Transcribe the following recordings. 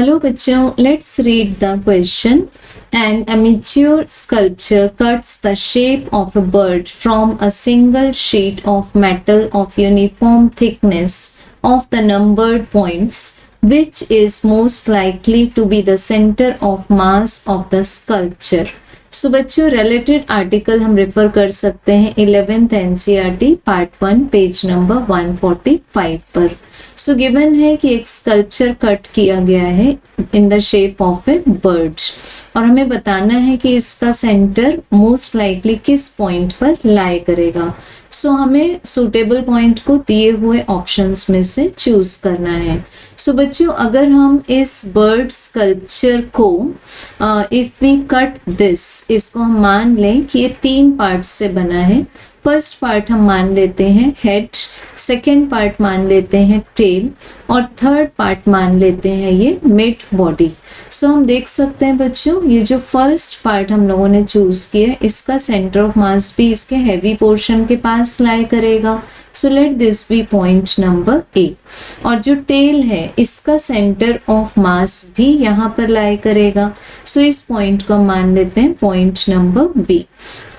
Hello बच्चों, let's read the question. An amateur sculptor cuts the shape of a bird from a single sheet of metal of uniform thickness of the numbered points, which is most likely to be the center of mass of the sculpture. सो बच्चों related article हम refer कर सकते हैं 11th NCERT part 1 page number 145 पर. So given है कि एक sculpture cut किया गया है in the shape of A bird और हमें बताना है कि इसका सेंटर मोस्ट लाइकली किस पॉइंट पर लाई करेगा. सो हमें सुटेबल पॉइंट को दिए हुए ऑप्शंस में से चूज करना है. सो बच्चों अगर हम इस बर्ड स्कल्पचर को इफ वी कट दिस, इसको हम मान लें कि ये 3 पार्ट से बना है. फर्स्ट पार्ट हम मान लेते हैं हेड, सेकेंड पार्ट मान लेते हैं टेल और थर्ड पार्ट मान लेते हैं ये मिड बॉडी. सो हम देख सकते हैं बच्चों ये जो फर्स्ट पार्ट हम लोगों ने चूज किया इसका सेंटर ऑफ मास भी इसके हैवी पोर्शन के पास लाई करेगा. So let this be point number A. और जो टेल है इसका सेंटर ऑफ मास भी यहाँ पर लाई करेगा. सो इस पॉइंट को हम मान लेते हैं पॉइंट नंबर बी.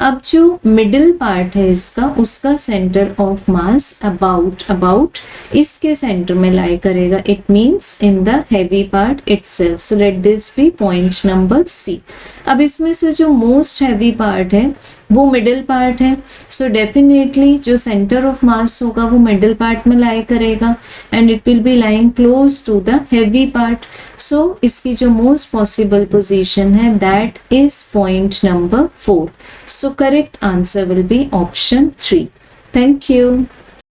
अब जो मिडिल पार्ट है इसका उसका सेंटर ऑफ मास अबाउट इसके सेंटर में लाई करेगा. It means in the heavy part itself. So let this be point number C. अब इसमें से जो मोस्ट हैवी पार्ट है वो मिडिल पार्ट है. सो डेफिनेटली जो सेंटर ऑफ मास होगा वो मिडिल पार्ट में लाई करेगा and it will be lying close to the heavy part. So इसकी जो मोस्ट पॉसिबल पोजीशन है that is point number 4. So correct answer will be option 3. Thank you.